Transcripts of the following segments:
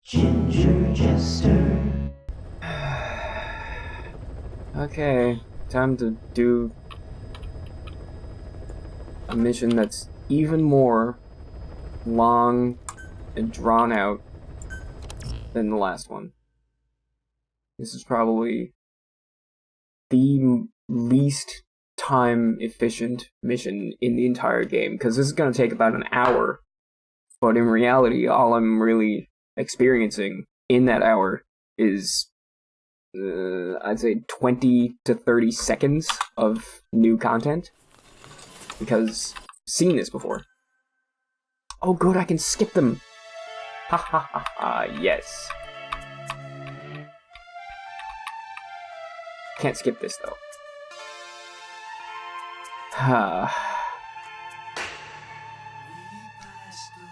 Ginger Jester. Okay, time to do a mission that's even more long and drawn out than the last one. This is probably the least time efficient mission in the entire game, because this is going to take about an hour, but in reality all I'm really experiencing in that hour is I'd say 20 to 30 seconds of new content, because I've seen this before. Oh good, I can skip them! Ha ha ha ha, yes. Can't skip this though.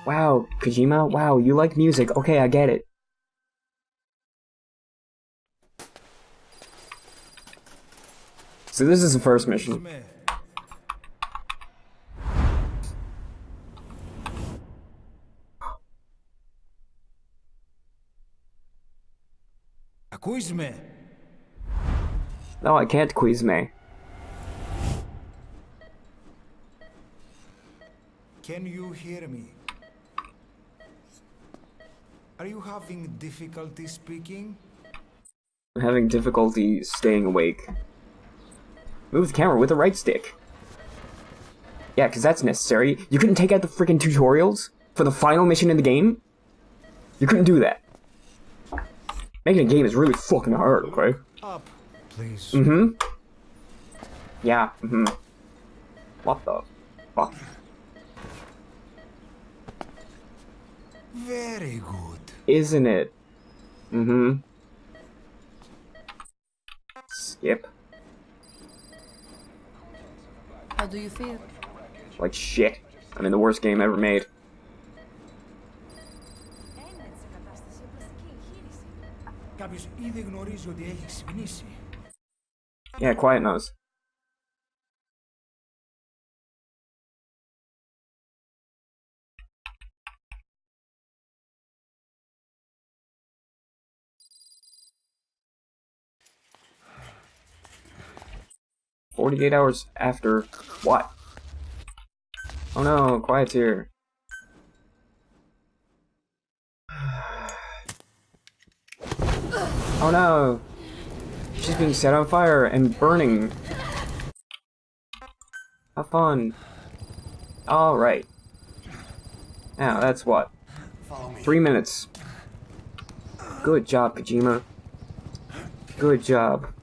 Wow, Kojima, wow, you like music, okay, I get it. So this is the first mission. Quiz me. No, I can't quiz me. Can you hear me? Are you having difficulty speaking? I'm having difficulty staying awake. Move the camera with the right stick. Yeah, because that's necessary. You couldn't take out the freaking tutorials for the final mission in the game? You couldn't do that. Making a game is really fucking hard, okay? Up, please. Mm-hmm. Yeah, mm-hmm. What the fuck? Very good. Isn't it? Mm-hmm. Skip. How do you feel? Like shit. I'm in the worst game ever made. Κάποιος ήδη γνωρίζει ότι έχει ξυπνήσει. Yeah, quiet nose. "48 hours after what?" Oh no, quiet's here. Oh no! She's being set on fire and burning. Have fun. Alright. Now, that's what? 3 minutes. Good job, Kojima. Good job.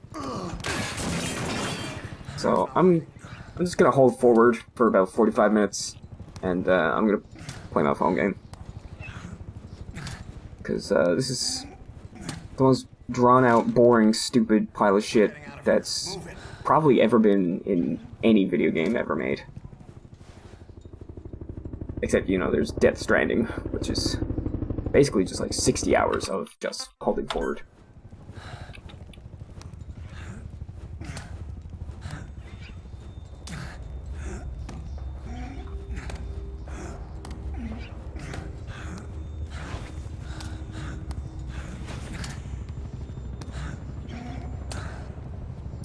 So, I'm just gonna hold forward for about 45 minutes, and I'm gonna play my phone game. Because this is the most drawn-out, boring, stupid pile of shit that's probably ever been in any video game ever made. Except, you know, there's Death Stranding, which is basically just like 60 hours of just holding forward.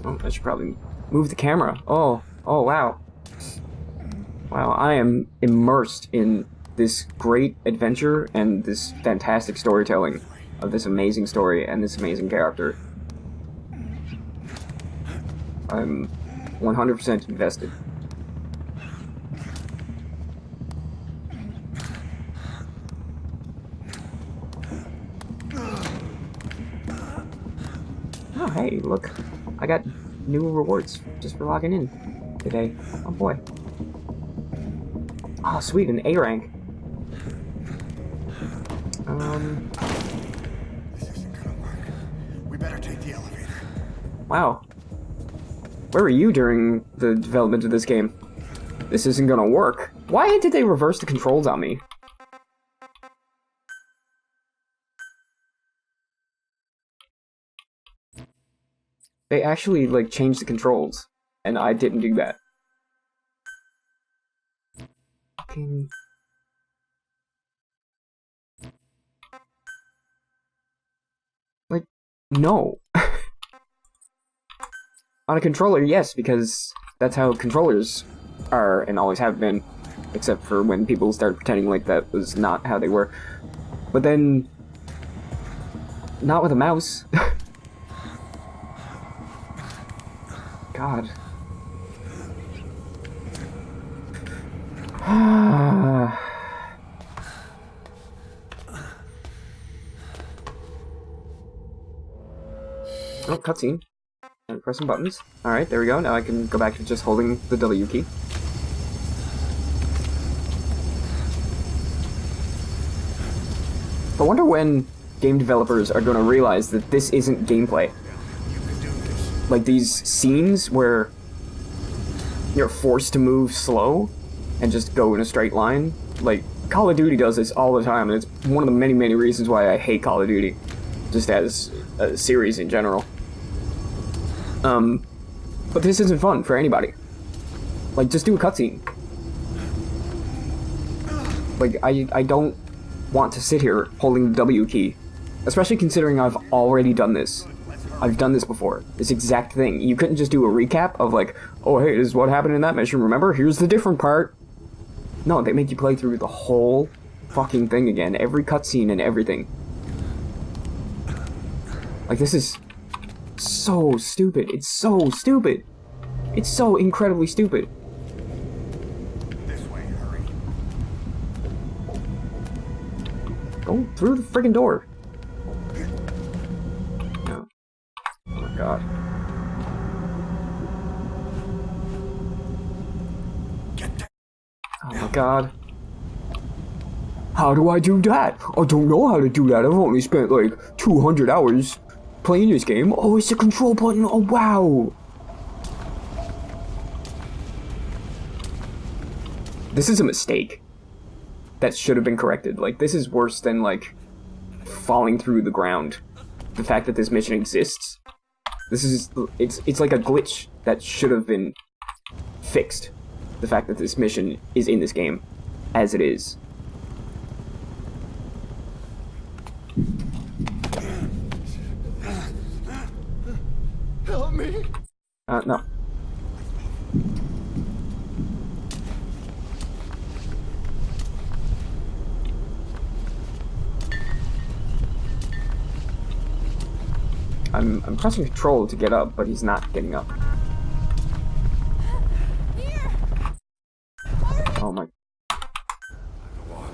Oh, I should probably move the camera. Oh, wow. Wow, I am immersed in this great adventure and this fantastic storytelling of this amazing story and this amazing character. I'm 100% invested. Oh, hey, look. I got new rewards just for logging in today. Oh boy. Oh, sweet, an A rank. This isn't gonna work. We better take the elevator. Wow. Where were you during the development of this game? This isn't gonna work. Why did they reverse the controls on me? They actually, like, changed the controls, and I didn't do that. Fucking... No. On a controller, yes, because that's how controllers are and always have been. Except for when people started pretending like that was not how they were. But then... not with a mouse. God. Oh, cutscene. And press some buttons. Alright, there we go. Now I can go back to just holding the W key. I wonder when game developers are going to realize that this isn't gameplay. Like these scenes where you're forced to move slow and just go in a straight line. Like, Call of Duty does this all the time, and it's one of the many, many reasons why I hate Call of Duty. Just as a series in general. But this isn't fun for anybody. Like, just do a cutscene. Like, I don't want to sit here holding the W key. Especially considering I've already done this. I've done this before. This exact thing. You couldn't just do a recap of like, oh hey, this is what happened in that mission, remember? Here's the different part. No, they make you play through the whole fucking thing again. Every cutscene and everything. Like, this is so stupid. It's so stupid. It's so incredibly stupid. This way, hurry. Go through the friggin' door. No. Oh my god. Oh my god. How do I do that? I don't know how to do that. I've only spent like 200 hours playing this game. Oh, it's the control button. Oh, wow. This is a mistake that should have been corrected. Like, this is worse than, like, falling through the ground. The fact that this mission exists. This is, it's like a glitch that should have been fixed. The fact that this mission is in this game, as it is. Help me! No. I'm pressing control to get up, but he's not getting up. Oh my. Walk.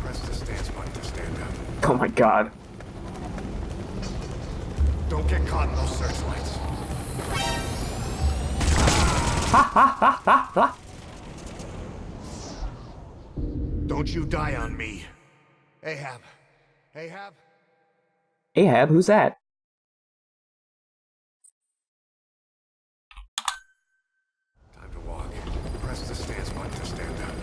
Press the stance button to stand up. Oh my god. Don't get caught in those searchlights. Don't you die on me. Ahab. Ahab? Ahab, who's that? Time to walk. Press the stance button to stand up.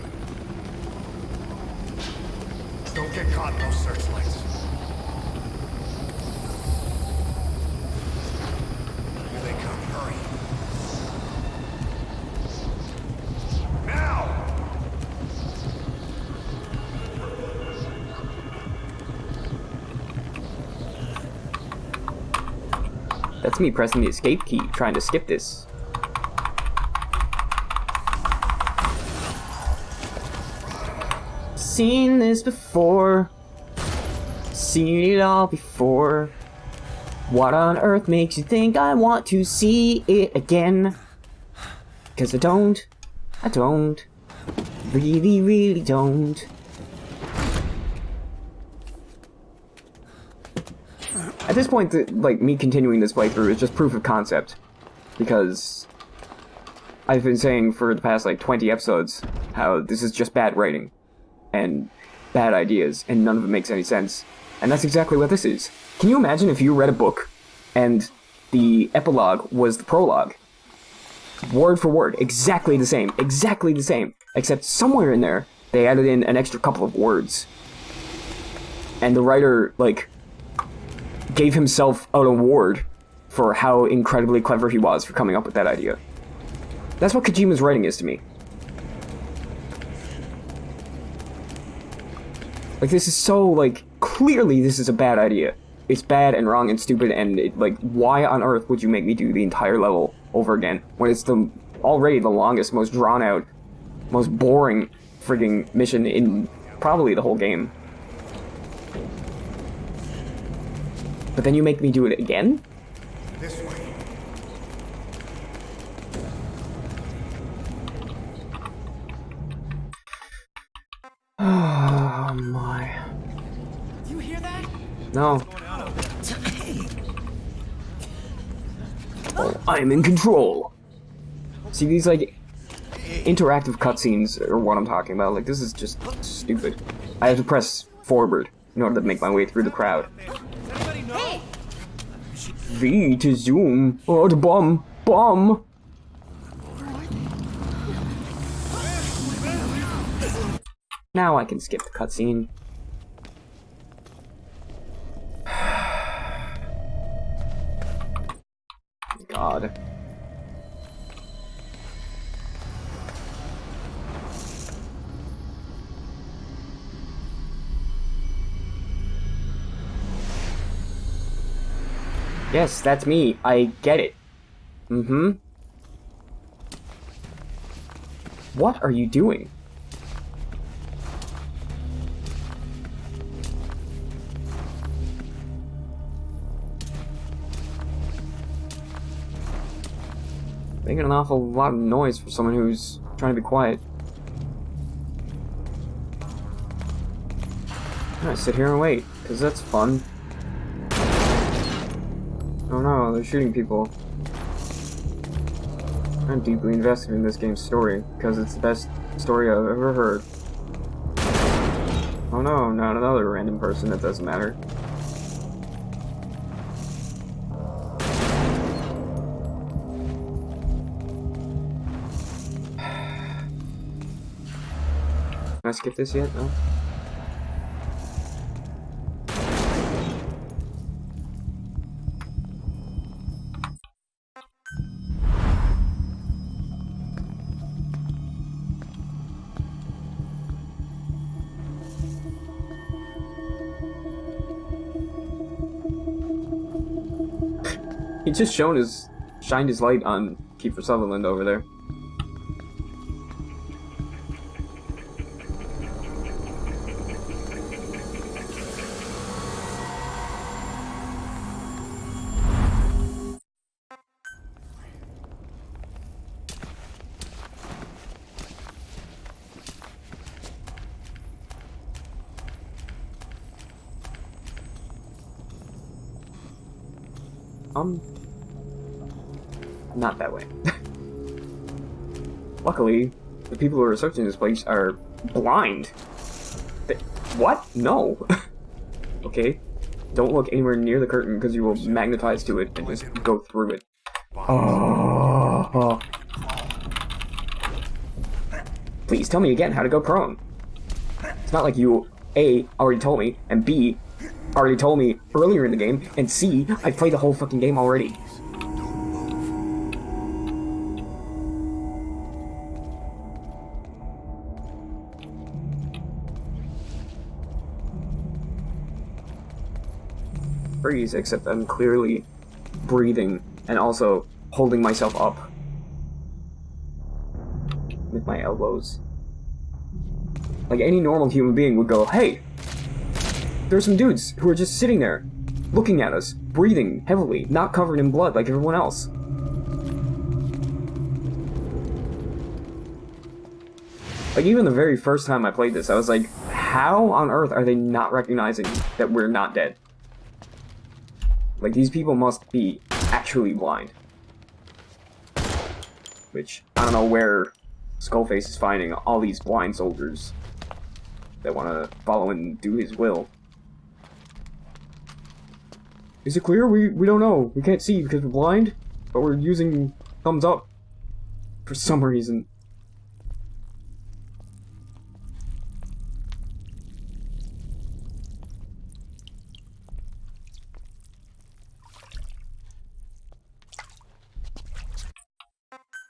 Don't get caught in those searchlights. Here they come. Hurry. Now! That's me pressing the escape key, trying to skip this. Seen this before. Seen it all before. What on earth makes you think I want to see it again? 'Cause I don't. I don't. Really, really don't. At this point, like, me continuing this playthrough is just proof of concept. Because I've been saying for the past, like, 20 episodes how this is just bad writing. And bad ideas, and none of it makes any sense. And that's exactly what this is. Can you imagine if you read a book, and the epilogue was the prologue? Word for word, exactly the same, except somewhere in there, they added in an extra couple of words. And the writer, like, gave himself an award for how incredibly clever he was for coming up with that idea. That's what Kojima's writing is to me. Like, this is so, like, clearly this is a bad idea. it's bad and wrong and stupid, and like, why on earth would you make me do the entire level over again when it's already the longest, most drawn out, most boring frigging mission in probably the whole game? But then you make me do it again? This way. Oh my. Do you hear that? No. Oh, I'm in control. See, these like interactive cutscenes are what I'm talking about. Like, this is just stupid. I have to press forward in order to make my way through the crowd. Hey! V to zoom. Oh, to bomb. Bomb. Now I can skip the cutscene. God. Yes, that's me. I get it. Mm-hmm. What are you doing? Making an awful lot of noise for someone who's trying to be quiet. I'm gonna sit here and wait, because that's fun. Oh no, they're shooting people. I'm deeply invested in this game's story, because it's the best story I've ever heard. Oh no, not another random person that doesn't matter. Can I skip this yet? No? He just shined his light on Kiefer Sutherland over there. Not that way. Luckily, the people who are searching this place are blind. What? No. Okay. Don't look anywhere near the curtain because you will magnetize to it and just go through it. Oh. Please tell me again how to go prone. It's not like you, A, already told me, and B, already told me earlier in the game, and C, I played the whole fucking game already. Freeze, except I'm clearly breathing and also holding myself up with my elbows. Like any normal human being would go, hey, there's some dudes who are just sitting there, looking at us, breathing heavily, not covered in blood like everyone else. Like, even the very first time I played this, I was like, how on earth are they not recognizing that we're not dead? Like, these people must be actually blind. Which, I don't know where Skullface is finding all these blind soldiers that want to follow and do his will. Is it clear? We don't know. We can't see because we're blind, but we're using thumbs up for some reason.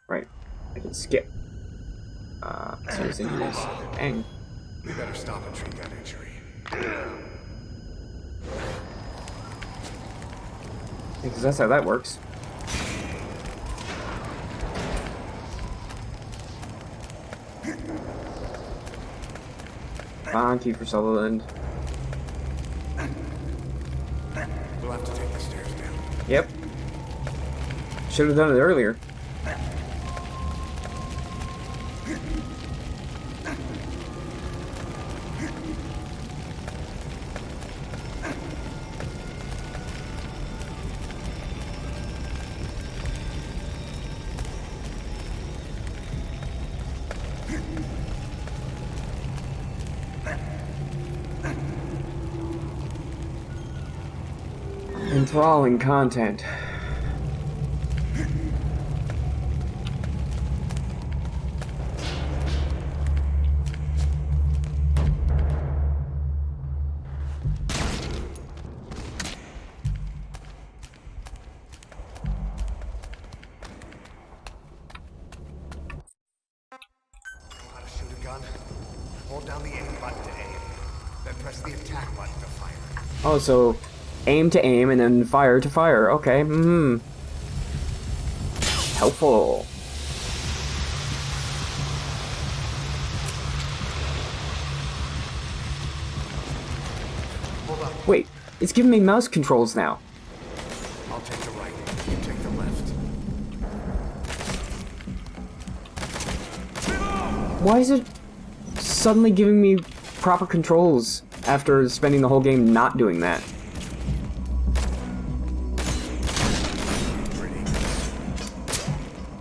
Right, I can skip. Seriously, dang. We better stop and treat that injury. Because that's how that works. Come on, Kiefer Sutherland. We'll have to take the stairs down. Yep. Should have done it earlier. Enthralling content. Know how to shoot a gun? Hold down the aim button to aim. Then press the attack button to fire. Oh, so aim to aim and then fire to fire. Okay, helpful. Hold up. Wait, it's giving me mouse controls now. I'll take the right. You take the left. Why is it suddenly giving me proper controls after spending the whole game not doing that?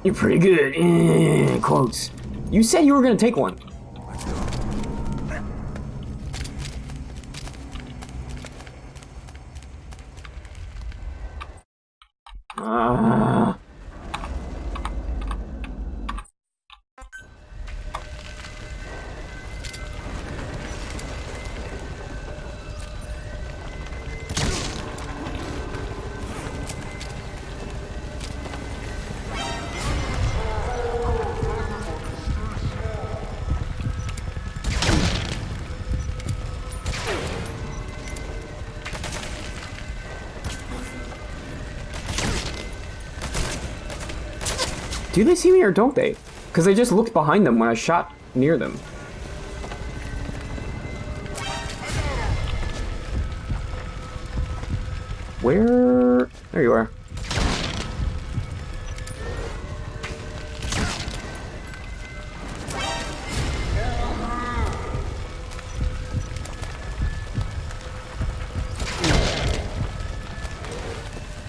You're pretty good. Quotes. You said you were gonna take one. Let's go. Do they see me or don't they? Because I just looked behind them when I shot near them. Where? There you are.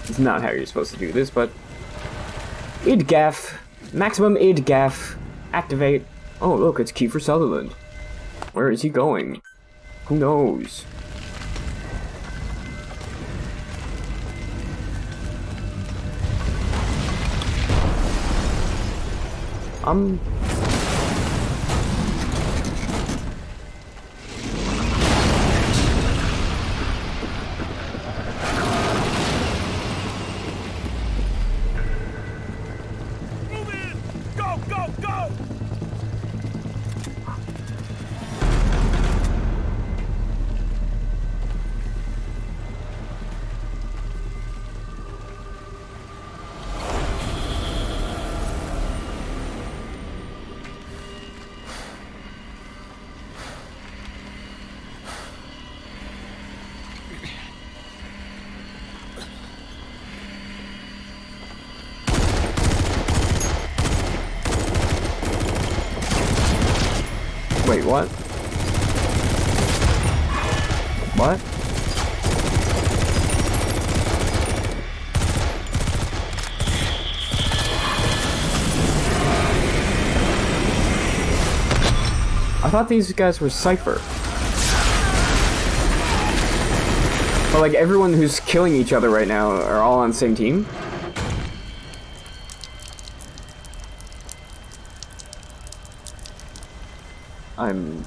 It's not how you're supposed to do this, but IDGAF, maximum IDGAF, activate. Oh look, it's Kiefer Sutherland. Where is he going? Who knows? Wait, what? What? I thought these guys were Cypher. But like everyone who's killing each other right now are all on the same team? I'm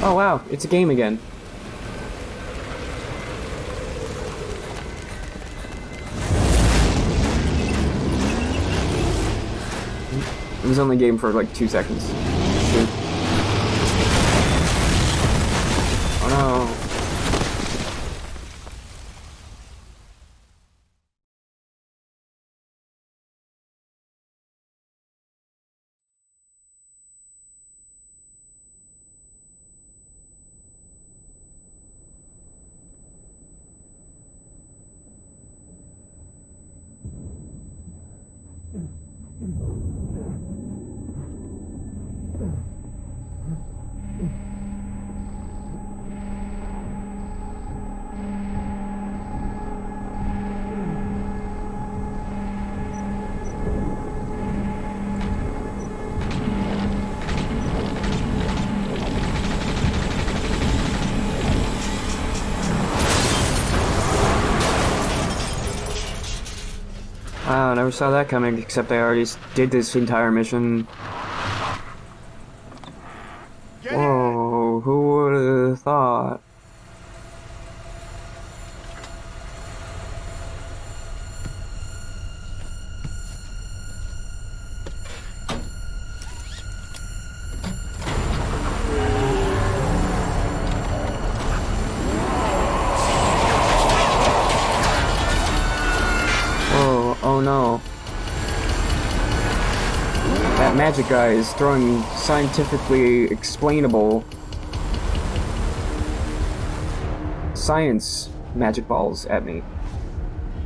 Oh wow, it's a game again. It was only a game for like 2 seconds. Shoot. Oh no. Wow, never saw that coming, except I already did this entire mission. Whoa, who would have thought? Oh no. That magic guy is throwing scientifically explainable science magic balls at me.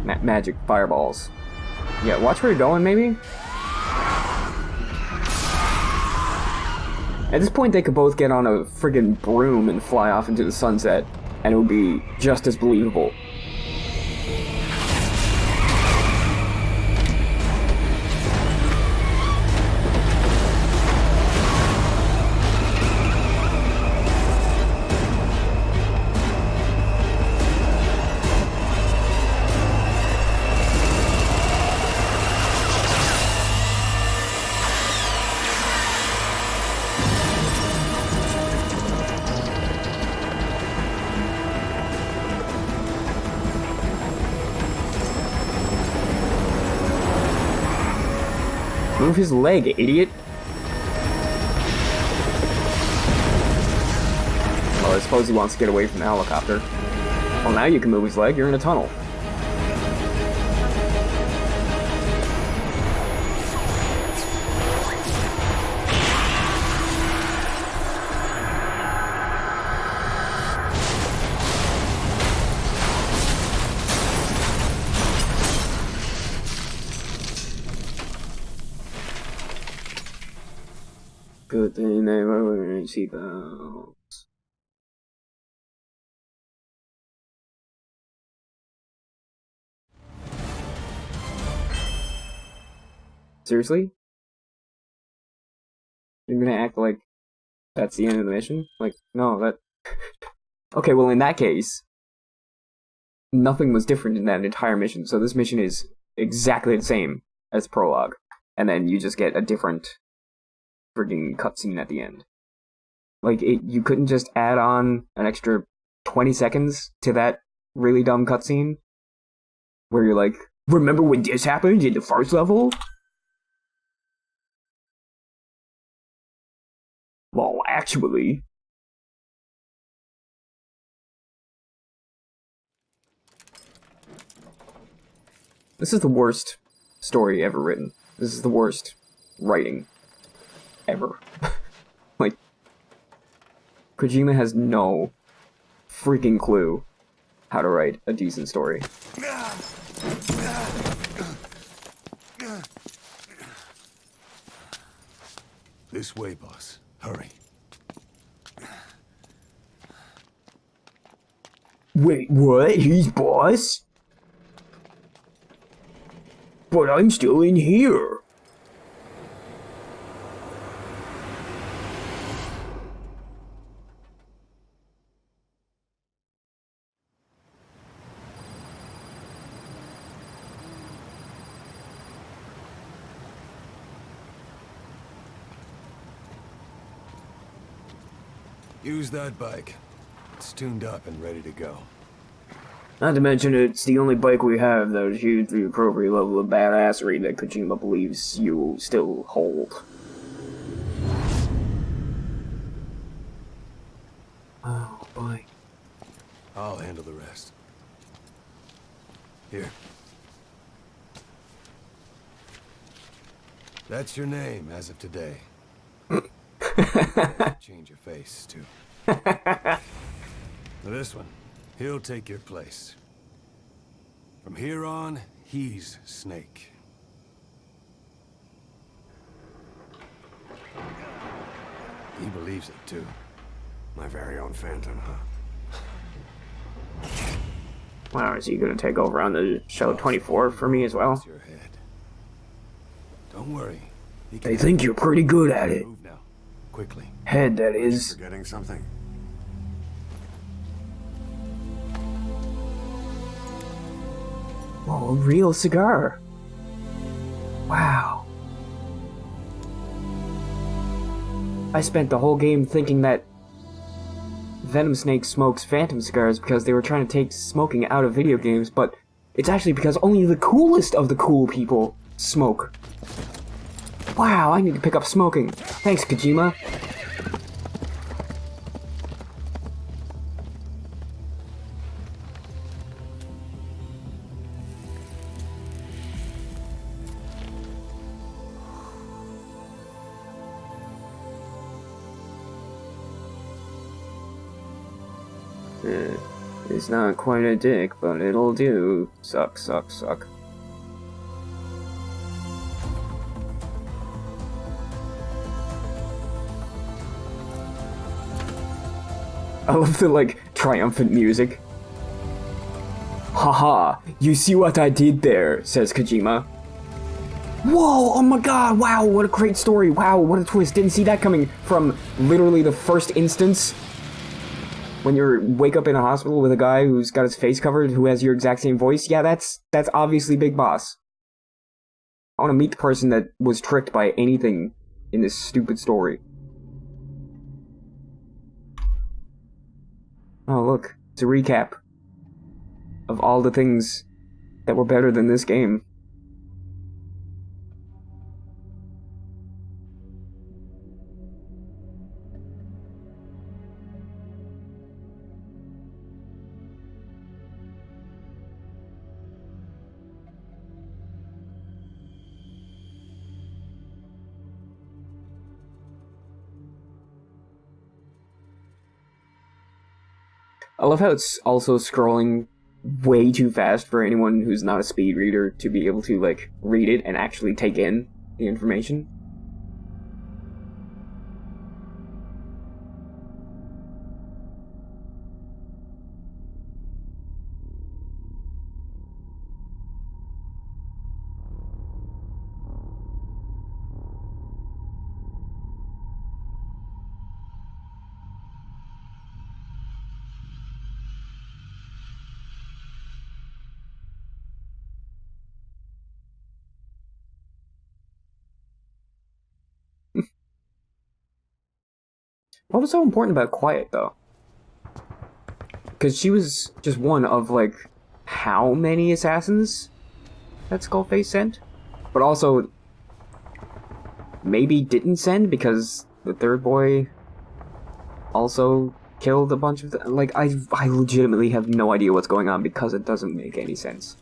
Magic fireballs. Yeah, watch where you're going, maybe? At this point, they could both get on a friggin' broom and fly off into the sunset, and it would be just as believable. Move his leg, idiot! Well, I suppose he wants to get away from the helicopter. Well, now you can move his leg, you're in a tunnel. Good thing they were wearing seatbelts. Seriously? You're gonna act like that's the end of the mission? Like, no, that... Okay, well in that case, nothing was different in that entire mission, so this mission is exactly the same as prologue. And then you just get a different frigging cutscene at the end. Like, you couldn't just add on an extra 20 seconds to that really dumb cutscene? Where you're like, remember when this happened in the first level? Well, actually... This is the worst story ever written. This is the worst writing ever. Like, Kojima has no freaking clue how to write a decent story. This way, boss. Hurry. Wait, what? He's boss? But I'm still in here. Use that bike. It's tuned up and ready to go. Not to mention, it's the only bike we have that achieves the appropriate level of badassery that Kojima believes you still hold. Oh, boy. I'll handle the rest. Here. That's your name as of today. Change your face, too. Now this one, he'll take your place. From here on, he's Snake. He believes it, too. My very own Phantom, huh? Wow, is he gonna take over on the show 24 for me as well? Your head. Don't worry. I think you're pretty good at it. Move now. Quickly. Head, that is. Forgetting something? Oh, a real cigar. Wow. I spent the whole game thinking that Venom Snake smokes phantom cigars because they were trying to take smoking out of video games, but it's actually because only the coolest of the cool people smoke. Wow, I need to pick up smoking. Thanks, Kojima. It's not quite a dick, but it'll do. Suck, suck, suck. I love the, like, triumphant music. Haha, you see what I did there, says Kojima. Whoa, oh my god, wow, what a great story, wow, what a twist, didn't see that coming from literally the first instance. When you wake up in a hospital with a guy who's got his face covered, who has your exact same voice, yeah, that's obviously Big Boss. I want to meet the person that was tricked by anything in this stupid story. Oh, look, it's a recap of all the things that were better than this game. I love how it's also scrolling way too fast for anyone who's not a speed reader to be able to, like, read it and actually take in the information. What was so important about Quiet, though? Because she was just one of, like, how many assassins that Skullface sent? But also, maybe didn't send because the third boy also killed a bunch of like, I legitimately have no idea what's going on because it doesn't make any sense.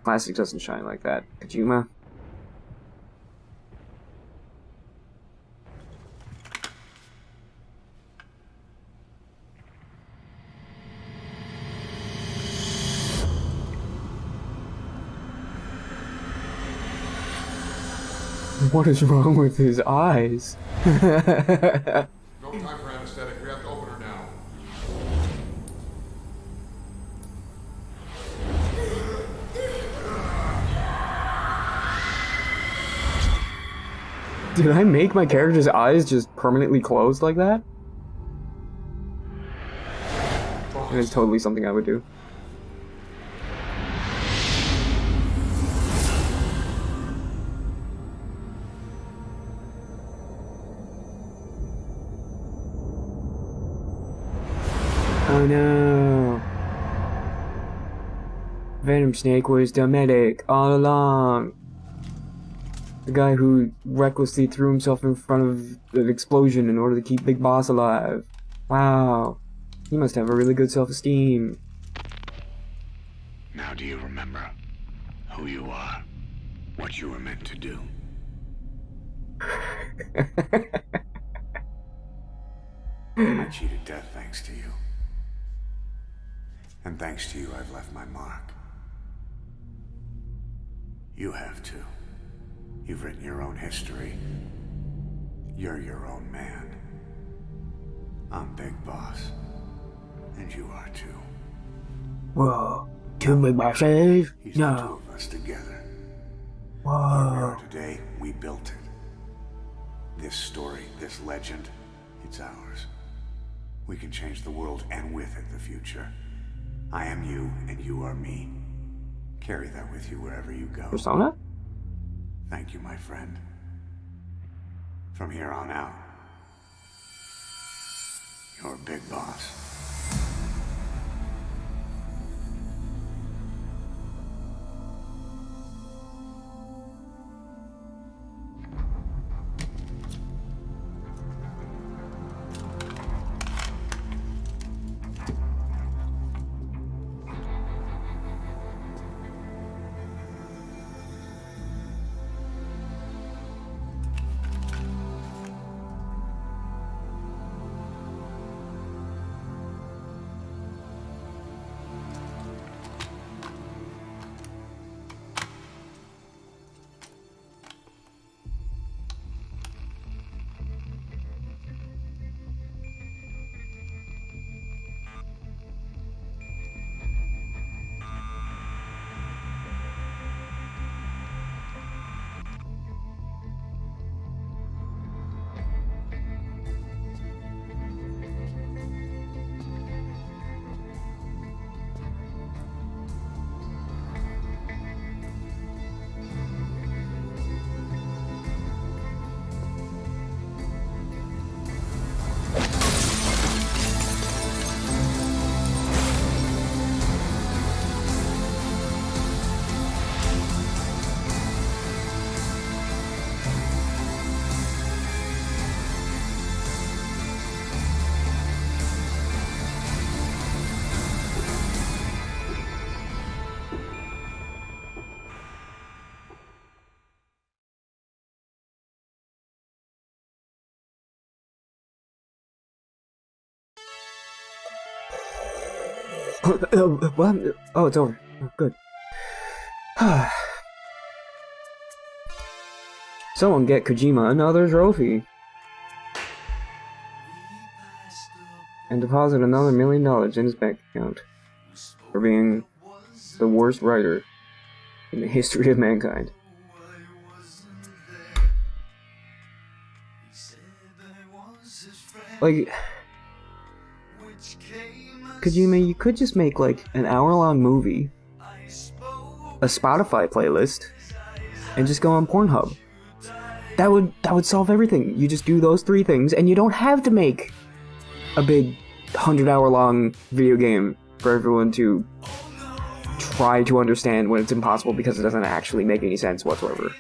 Plastic doesn't shine like that. Kojima? What is wrong with his eyes? No time for anesthetic. We have to open her now. Did I make my character's eyes just permanently closed like that? It is totally something I would do. Oh no. Venom Snake was the medic all along. The guy who recklessly threw himself in front of an explosion in order to keep Big Boss alive. Wow. He must have a really good self-esteem. Now do you remember who you are? What you were meant to do? I cheated death thanks to you. And thanks to you, I've left my mark. You have too. You've written your own history. You're your own man. I'm Big Boss. And you are too. Whoa. Two big bosses? He's the two of us together. Where we are today, we built it. This story, this legend, it's ours. We can change the world and with it the future. I am you and you are me. Carry that with you wherever you go. Persona? Thank you, my friend. From here on out, you're Big Boss. What? Oh, it's over. Oh, good. Someone get Kojima another trophy. And deposit another $1 million in his bank account. For being the worst writer in the history of mankind. Like, Kojima, you could just make like an hour-long movie, a Spotify playlist, and just go on Pornhub. That would solve everything. You just do those 3 things, and you don't have to make a big 100-hour-long video game for everyone to try to understand when it's impossible because it doesn't actually make any sense whatsoever.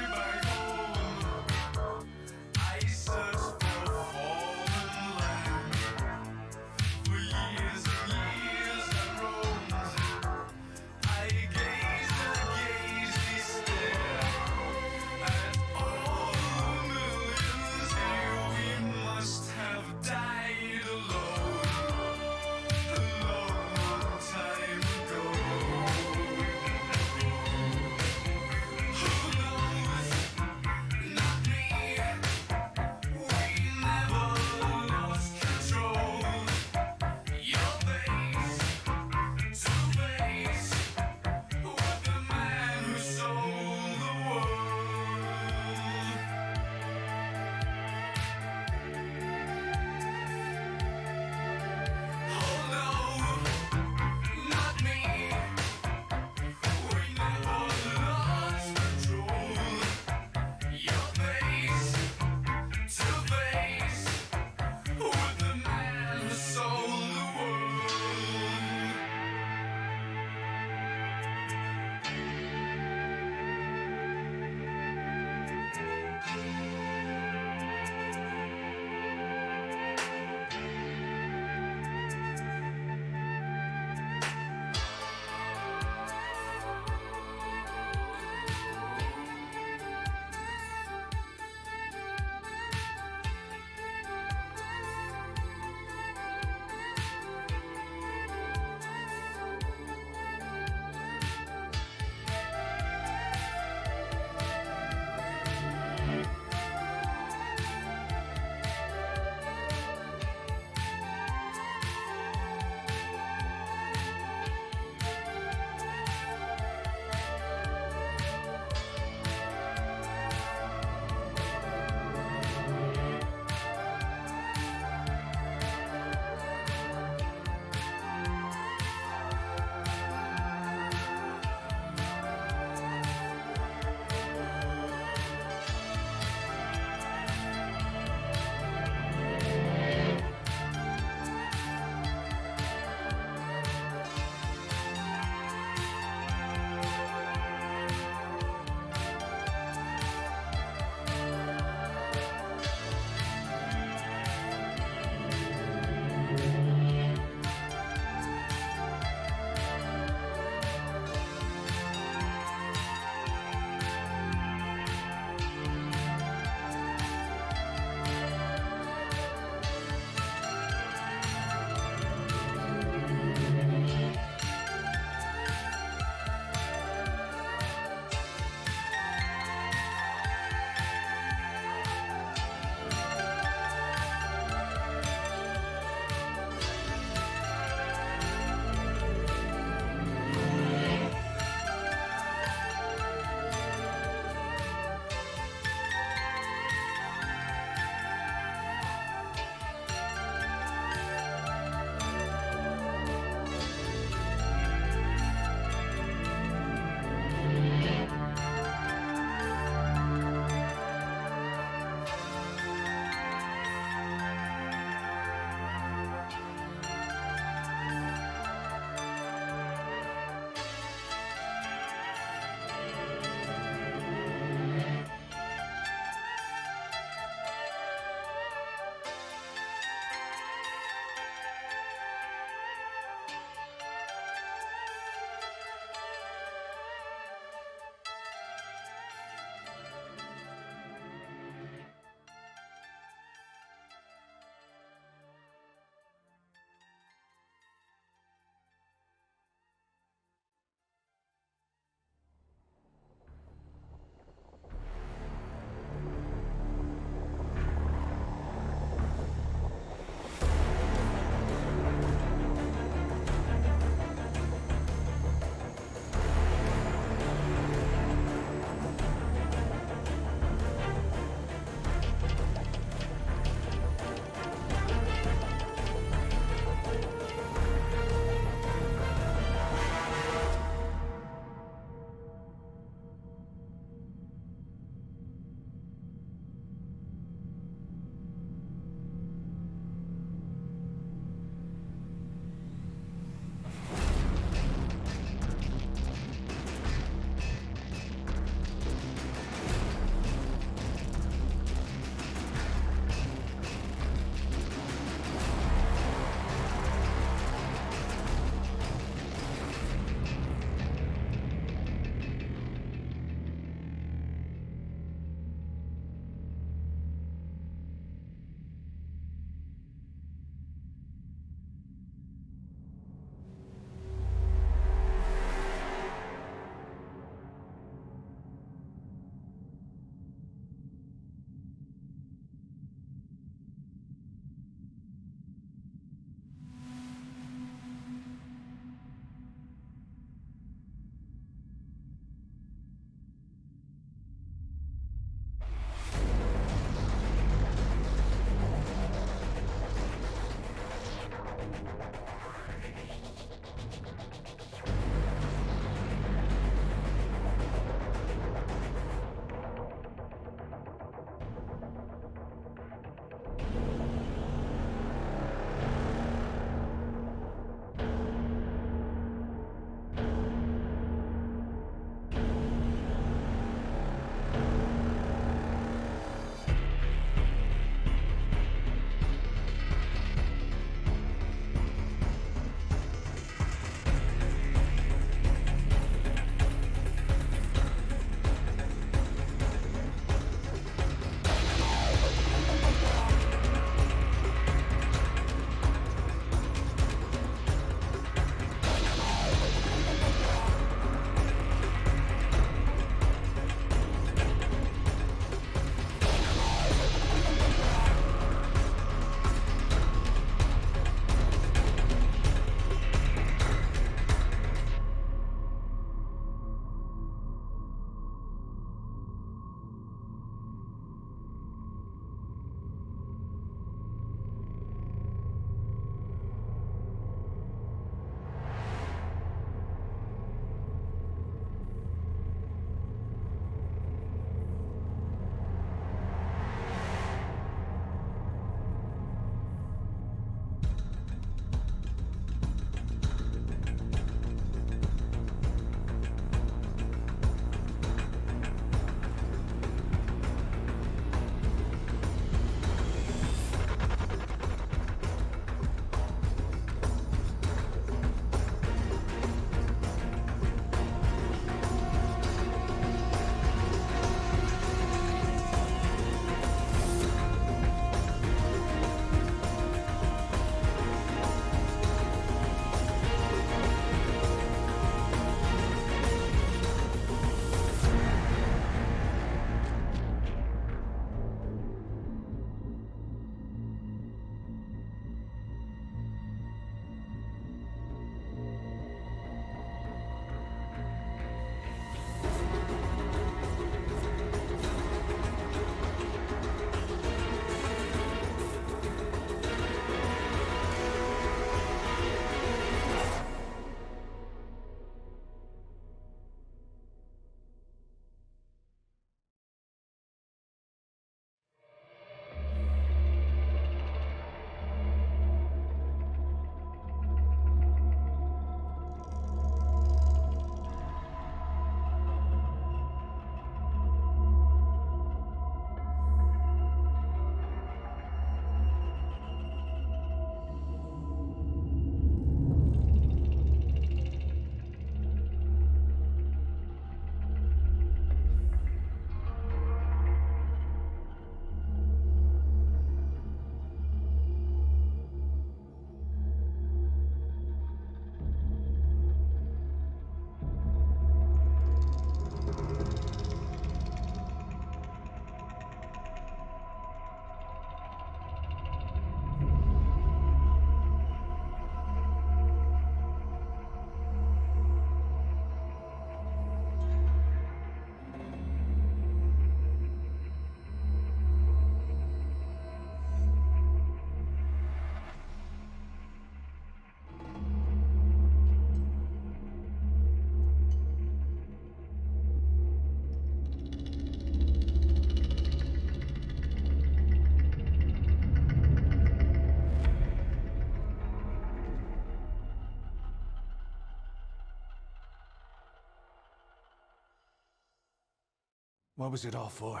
What was it all for?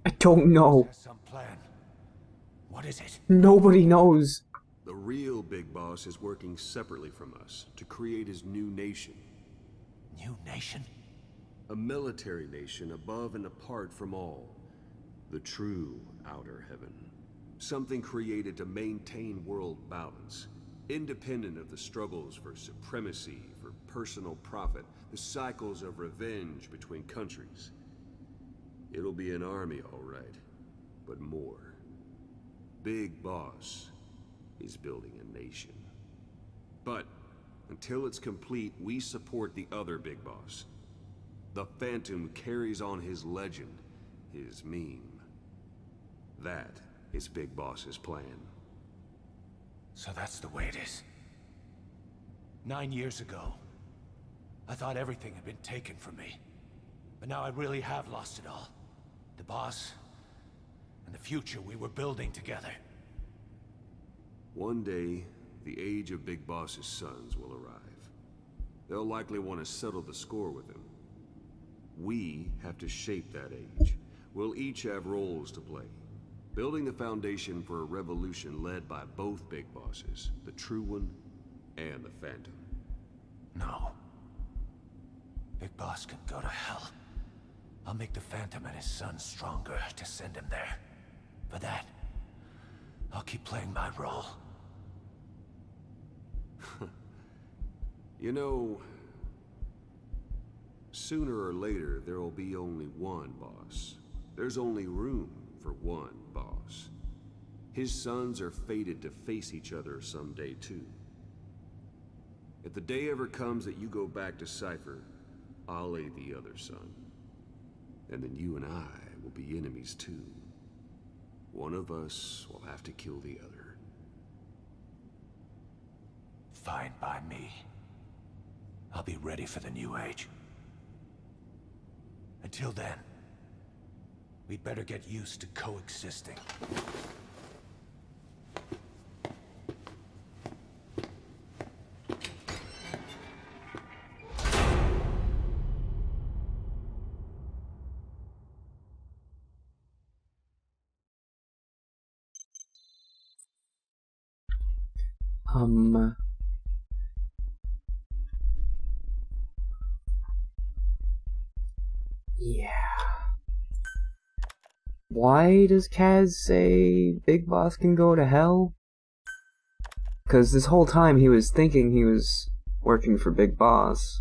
I don't know. Has some plan. What is it? Nobody knows. The real Big Boss is working separately from us to create his new nation. New nation? A military nation above and apart from all. The true outer heaven. Something created to maintain world balance. Independent of the struggles for supremacy, for personal profit, the cycles of revenge between countries. It'll be an army, all right, but more. Big Boss is building a nation. But until it's complete, we support the other Big Boss. The Phantom carries on his legend, his meme. That is Big Boss's plan. So that's the way it is. 9 years ago, I thought everything had been taken from me. But now I really have lost it all. The boss, and the future we were building together. One day, the age of Big Boss's sons will arrive. They'll likely want to settle the score with him. We have to shape that age. We'll each have roles to play. Building the foundation for a revolution led by both Big Bosses, the True One and the Phantom. No. Big Boss can go to hell. I'll make the Phantom and his son stronger to send him there. For that, I'll keep playing my role. You know, sooner or later, there will be only one boss. There's only room for one boss. His sons are fated to face each other someday, too. If the day ever comes that you go back to Cypher, I'll aid the other son. And then you and I will be enemies, too. One of us will have to kill the other. Fine by me. I'll be ready for the new age. Until then, we'd better get used to coexisting. Yeah. Why does Kaz say Big Boss can go to hell? Because this whole time he was thinking he was working for Big Boss.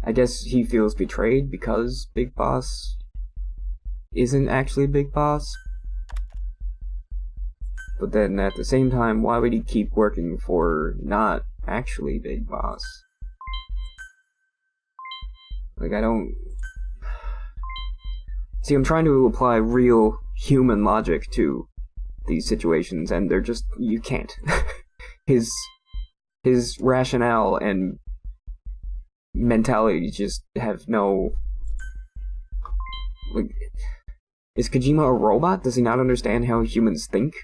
I guess he feels betrayed because Big Boss isn't actually Big Boss. But then at the same time, why would he keep working for not actually Big Boss? Like, I don't... See, I'm trying to apply real human logic to these situations, and they're just... you can't. His rationale and mentality just have no... Like, is Kojima a robot? Does he not understand how humans think?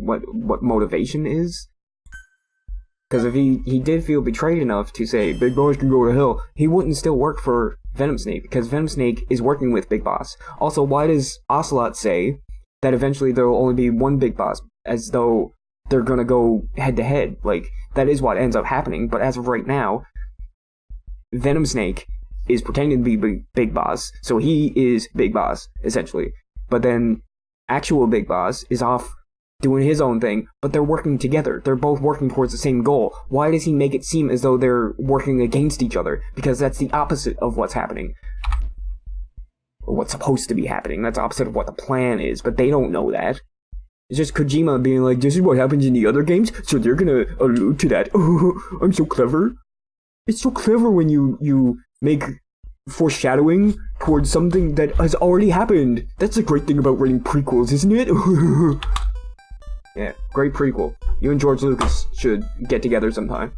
What motivation is? Because if he did feel betrayed enough to say, Big Boss can go to hell, he wouldn't still work for Venom Snake, because Venom Snake is working with Big Boss. Also, why does Ocelot say that eventually there will only be one Big Boss, as though they're gonna go head-to-head? Like, that is what ends up happening, but as of right now, Venom Snake is pretending to be Big Boss, so he is Big Boss, essentially. But then, actual Big Boss is off doing his own thing, but they're working together. They're both working towards the same goal. Why does he make it seem as though they're working against each other? Because that's the opposite of what's happening. Or what's supposed to be happening. That's opposite of what the plan is, but they don't know that. It's just Kojima being like, this is what happens in the other games, so they're gonna allude to that. Oh, I'm so clever. It's so clever when you make foreshadowing towards something that has already happened. That's the great thing about writing prequels, isn't it? Yeah, great prequel. You and George Lucas should get together sometime.